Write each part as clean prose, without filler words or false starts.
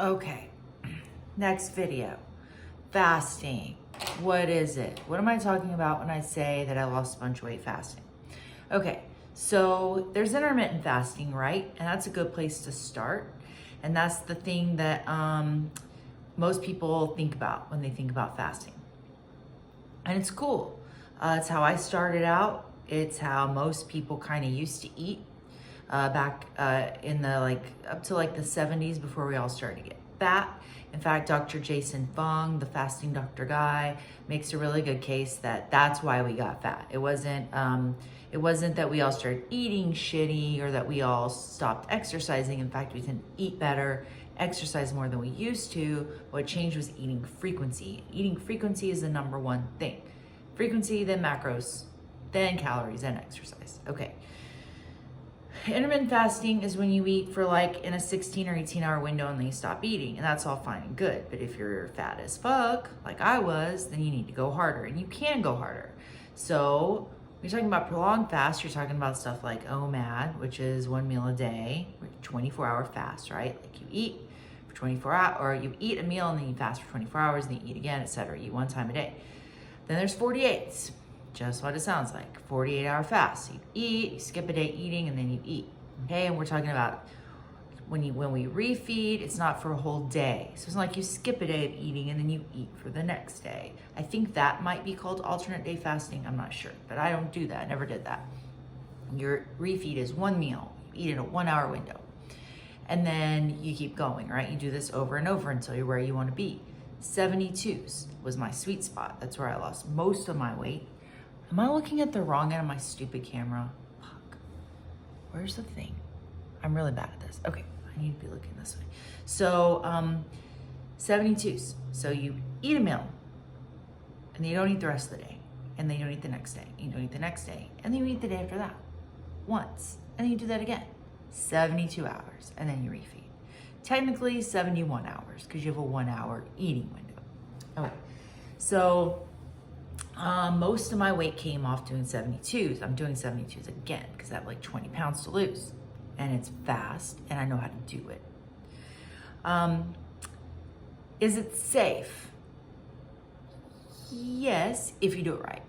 Okay, next video. Fasting. What is it? What am I talking about when I say that I lost a bunch of weight fasting? Okay, so there's intermittent fasting, right? And that's a good place to start. And that's the thing that most people think about when they think about fasting. And it's cool. It's how I started out. It's how most people kind of used to eat back in the up to the 70s before we all started to get fat. In fact, Dr. Jason Fung, the fasting doctor guy, makes a really good case that that's why we got fat. It wasn't that we all started eating shitty or that we all stopped exercising. In fact, we didn't eat better, exercise more than we used to. What changed was eating frequency. Eating frequency is the number one thing. Frequency, then macros, then calories, then exercise. Okay. Intermittent fasting is when you eat for in a 16 or 18 hour window and then you stop eating, and that's all fine and good. But if you're fat as fuck, like I was, then you need to go harder, and you can go harder. So when you're talking about prolonged fast, you're talking about stuff like OMAD, which is 1 meal a day, 24-hour fast, right? Like you eat for 24 hours, or you eat a meal and then you fast for 24 hours and then you eat again, etc. You eat one time a day. Then there's 48s. Just what it sounds like, 48-hour fast. You eat, you skip a day eating, and then you eat. Okay, and we're talking about when we refeed, it's not for a whole day. So it's not like you skip a day of eating and then you eat for the next day. I think that might be called alternate day fasting. I'm not sure, but I don't do that. I never did that. Your refeed is one meal. You eat in a 1 hour window. And then you keep going, right? You do this over and over until you're where you want to be. 72s was my sweet spot. That's where I lost most of my weight. Am I looking at the wrong end of my stupid camera? Fuck. Where's the thing? I'm really bad at this. Okay, I need to be looking this way. So, 72s. So you eat a meal, and then you don't eat the rest of the day, and then you don't eat the next day, you don't eat the next day, and then you eat the day after that once, and then you do that again. 72 hours, and then you refeed. Technically 71 hours, because you have a 1 hour eating window. Okay, so most of my weight came off doing 72s. I'm doing 72s again because I have 20 pounds to lose, and it's fast and I know how to do it. Is it safe? Yes, if you do it right.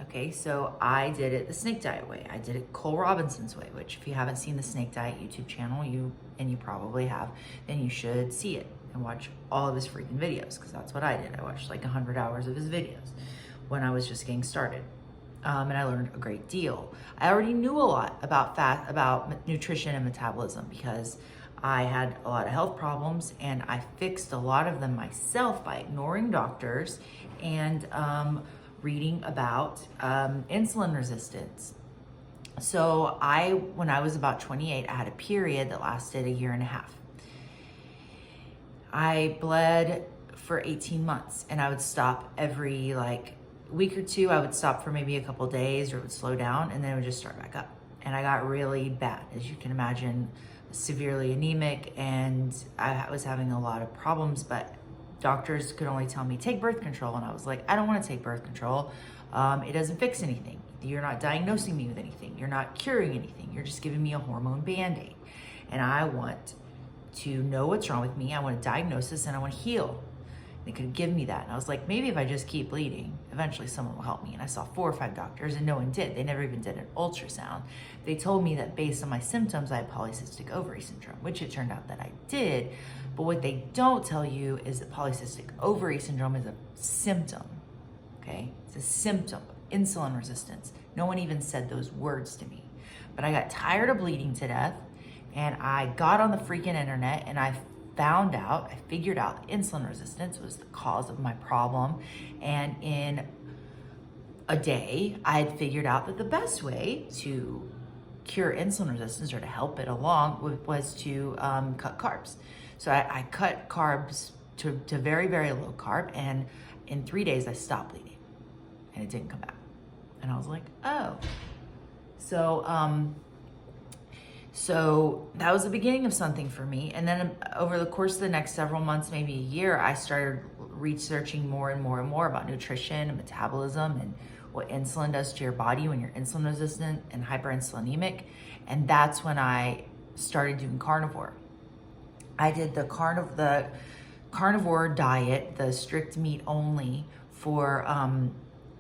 Okay, so I did it the Snake Diet way. I did it Cole Robinson's way, which if you haven't seen the Snake Diet YouTube channel, you probably have, then you should see it and watch all of his freaking videos, because that's what I did. I watched 100 hours of his videos when I was just getting started. And I learned a great deal. I already knew a lot about nutrition and metabolism because I had a lot of health problems, and I fixed a lot of them myself by ignoring doctors and reading about insulin resistance. So when I was about 28, I had a period that lasted a year and a half. I bled for 18 months, and I would stop every week or two. I would stop for maybe a couple days, or it would slow down, and then it would just start back up. And I got really bad, as you can imagine, severely anemic, and I was having a lot of problems, but doctors could only tell me take birth control, and I was like, I don't want to take birth control. It doesn't fix anything. You're not diagnosing me with anything. You're not curing anything. You're just giving me a hormone band-aid, and I want to know what's wrong with me. I want a diagnosis, and I want to heal. They could give me that. And I was like, maybe if I just keep bleeding, eventually someone will help me. And I saw 4 or 5 doctors, and no one did. They never even did an ultrasound. They told me that based on my symptoms, I had polycystic ovary syndrome, which it turned out that I did. But what they don't tell you is that polycystic ovary syndrome is a symptom, okay? It's a symptom of insulin resistance. No one even said those words to me. But I got tired of bleeding to death, and I got on the freaking internet, and I figured out insulin resistance was the cause of my problem. And in a day, I had figured out that the best way to cure insulin resistance, or to help it along, was to cut carbs. So I cut carbs to very, very low carb, and in 3 days I stopped bleeding, and it didn't come back. And I was like, oh. So that was the beginning of something for me. And then over the course of the next several months, maybe a year, I started researching more and more and more about nutrition and metabolism and what insulin does to your body when you're insulin resistant and hyperinsulinemic. And that's when I started doing carnivore. I did the carnivore diet, the strict meat only for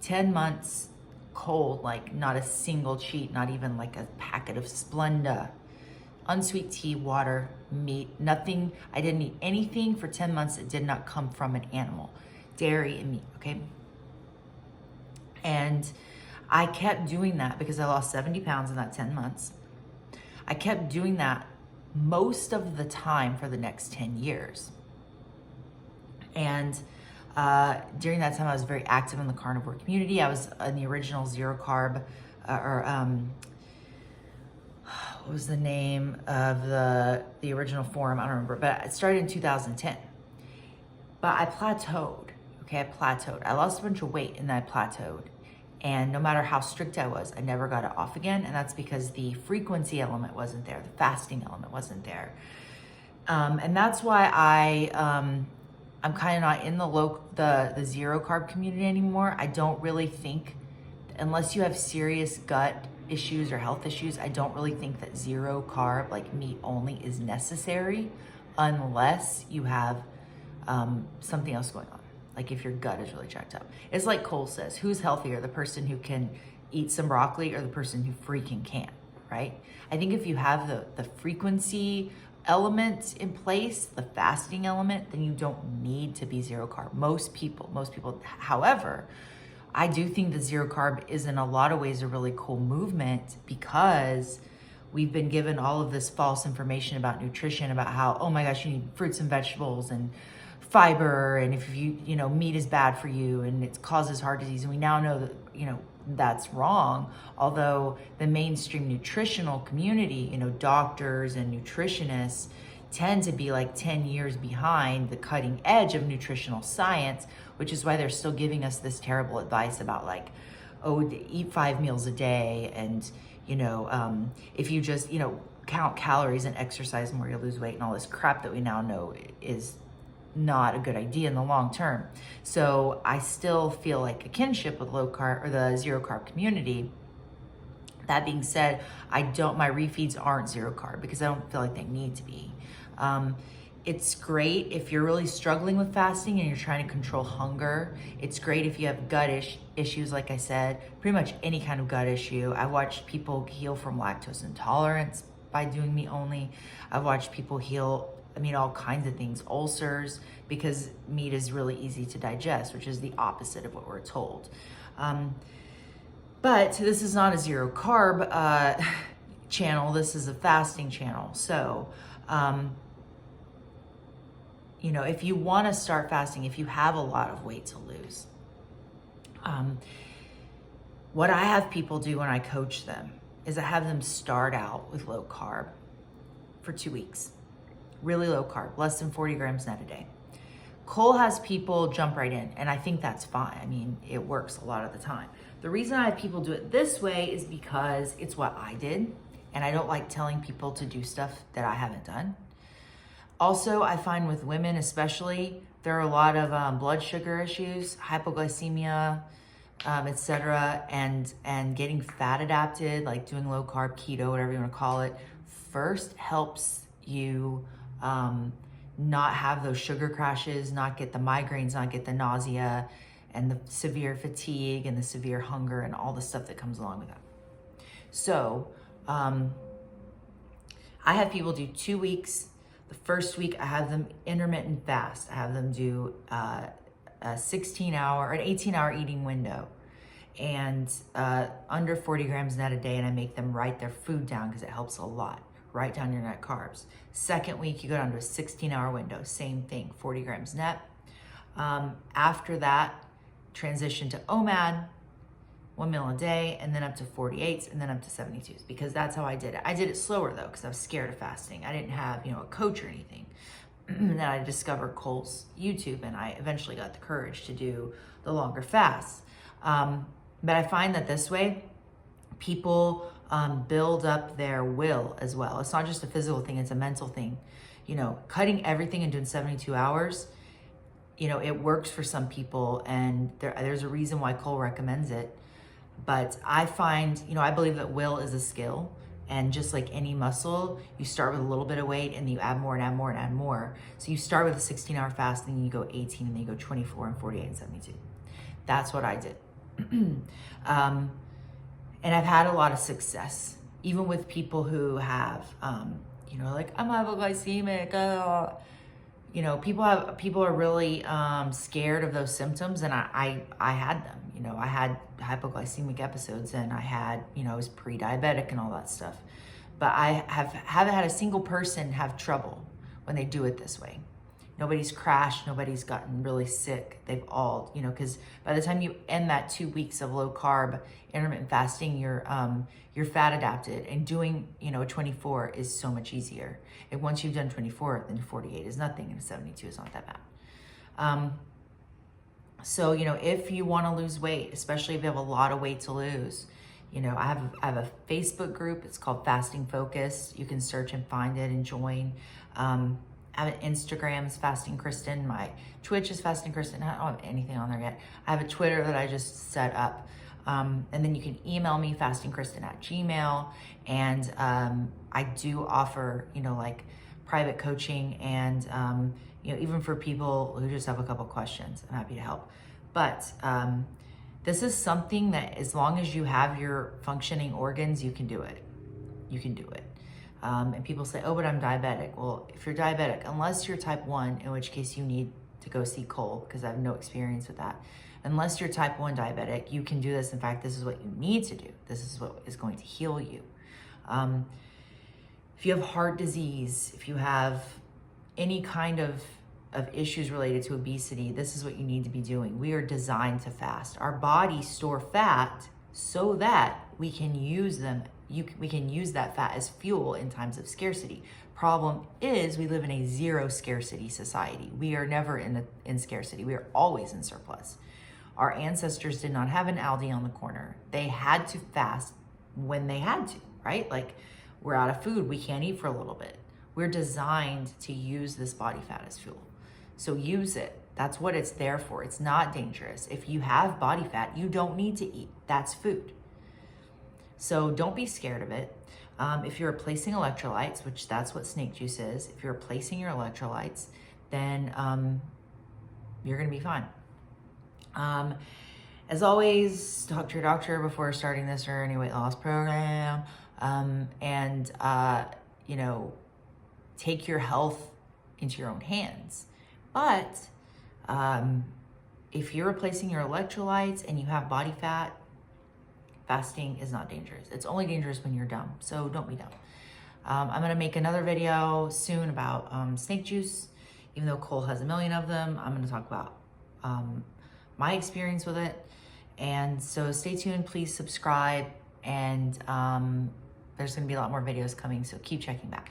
10 months cold, like not a single cheat, not even like a packet of Splenda, unsweet tea, water, meat, nothing. I didn't eat anything for 10 months that did not come from an animal, dairy and meat, okay? And I kept doing that because I lost 70 pounds in that 10 months. I kept doing that most of the time for the next 10 years. And during that time, I was very active in the carnivore community. I was in the original zero carb, what was the name of the original forum? I don't remember, but it started in 2010. But I plateaued, okay? I plateaued. I lost a bunch of weight and then I plateaued. And no matter how strict I was, I never got it off again. And that's because the frequency element wasn't there. The fasting element wasn't there. And that's why I'm kind of not in the zero carb community anymore. I don't really think, unless you have serious gut issues or health issues, I don't really think that zero carb, like meat only, is necessary unless you have something else going on. Like if your gut is really jacked up. It's like Cole says, who's healthier, the person who can eat some broccoli or the person who freaking can't, right? I think if you have the frequency element in place, the fasting element, then you don't need to be zero carb. Most people. However, I do think that zero carb is in a lot of ways a really cool movement because we've been given all of this false information about nutrition, about how, oh my gosh, you need fruits and vegetables and fiber, and if meat is bad for you and it causes heart disease. And we now know that, that's wrong. Although the mainstream nutritional community, doctors and nutritionists tend to be like 10 years behind the cutting edge of nutritional science, which is why they're still giving us this terrible advice about like, oh, eat 5 meals a day. And, if you just, count calories and exercise more, you'll lose weight and all this crap that we now know is not a good idea in the long term. So I still feel like a kinship with low carb or the zero carb community. That being said, my refeeds aren't zero carb because I don't feel like they need to be. It's great if you're really struggling with fasting and you're trying to control hunger. It's great if you have gut issues, like I said, pretty much any kind of gut issue. I watched people heal from lactose intolerance by doing meat only. I've watched people heal all kinds of things, ulcers, because meat is really easy to digest, which is the opposite of what we're told. But this is not a zero carb channel. This is a fasting channel. So, if you want to start fasting, if you have a lot of weight to lose, what I have people do when I coach them is I have them start out with low carb for 2 weeks. Really low carb, less than 40 grams net a day. Cole has people jump right in, and I think that's fine. It works a lot of the time. The reason I have people do it this way is because it's what I did, and I don't like telling people to do stuff that I haven't done. Also, I find with women especially, there are a lot of blood sugar issues, hypoglycemia, etc., and getting fat adapted, like doing low carb, keto, whatever you want to call it, first helps you not have those sugar crashes, not get the migraines, not get the nausea and the severe fatigue and the severe hunger and all the stuff that comes along with that. So I have people do 2 weeks. The first week I have them intermittent fast. I have them do a 16-hour or an 18-hour eating window and under 40 grams net a day, and I make them write their food down because it helps a lot. Write down your net carbs. Second week, you go down to a 16-hour window. Same thing, 40 grams net. After that, transition to OMAD, 1 meal a day, and then up to 48s, and then up to 72s, because that's how I did it. I did it slower though, because I was scared of fasting. I didn't have, a coach or anything. And then I discovered Cole's YouTube, and I eventually got the courage to do the longer fasts. But I find that this way, people build up their will as well. It's not just a physical thing, it's a mental thing. Cutting everything and doing 72 hours, it works for some people, and there's a reason why Cole recommends it. But I find, I believe that will is a skill. And just like any muscle, you start with a little bit of weight and you add more and add more and add more. So you start with a 16-hour fast, and then you go 18, and then you go 24 and 48 and 72. That's what I did. And I've had a lot of success, even with people who have, like, I'm hypoglycemic. People are really scared of those symptoms, and I had them. I had hypoglycemic episodes, and I was pre-diabetic and all that stuff. But I haven't had a single person have trouble when they do it this way. Nobody's crashed, nobody's gotten really sick. They've all, because by the time you end that 2 weeks of low carb intermittent fasting, you're fat adapted, and doing, a 24 is so much easier. And once you've done 24, then 48 is nothing, and 72 is not that bad. So, if you want to lose weight, especially if you have a lot of weight to lose, I have a Facebook group. It's called Fasting Focus. You can search and find it and join. I have an Instagram, is Fasting Kristen. My Twitch is Fasting Kristen. I don't have anything on there yet. I have a Twitter that I just set up. And then you can email me, fastingkristen@gmail.com. And I do offer, private coaching, and, even for people who just have a couple questions, I'm happy to help. But this is something that, as long as you have your functioning organs, you can do it. You can do it. And people say, oh, but I'm diabetic. Well, if you're diabetic, unless you're type 1, in which case you need to go see Cole, because I have no experience with that. Unless you're type 1 diabetic, you can do this. In fact, this is what you need to do. This is what is going to heal you. If you have heart disease, if you have any kind of issues related to obesity, this is what you need to be doing. We are designed to fast. Our bodies store fat so that we can use them. We can use that fat as fuel in times of scarcity. Problem is, we live in a zero scarcity society. We are never in scarcity. We are always in surplus. Our ancestors did not have an Aldi on the corner. They had to fast when they had to, right? Like, we're out of food. We can't eat for a little bit. We're designed to use this body fat as fuel. So use it. That's what it's there for. It's not dangerous. If you have body fat, you don't need to eat. That's food. So don't be scared of it. If you're replacing electrolytes, which that's what snake juice is, if you're replacing your electrolytes, then you're going to be fine. As always, talk to your doctor before starting this or any weight loss program. Take your health into your own hands. But if you're replacing your electrolytes and you have body fat, fasting is not dangerous. It's only dangerous when you're dumb. So don't be dumb. I'm going to make another video soon about snake juice. Even though Cole has a million of them, I'm going to talk about my experience with it. And so stay tuned. Please subscribe. And there's going to be a lot more videos coming. So keep checking back.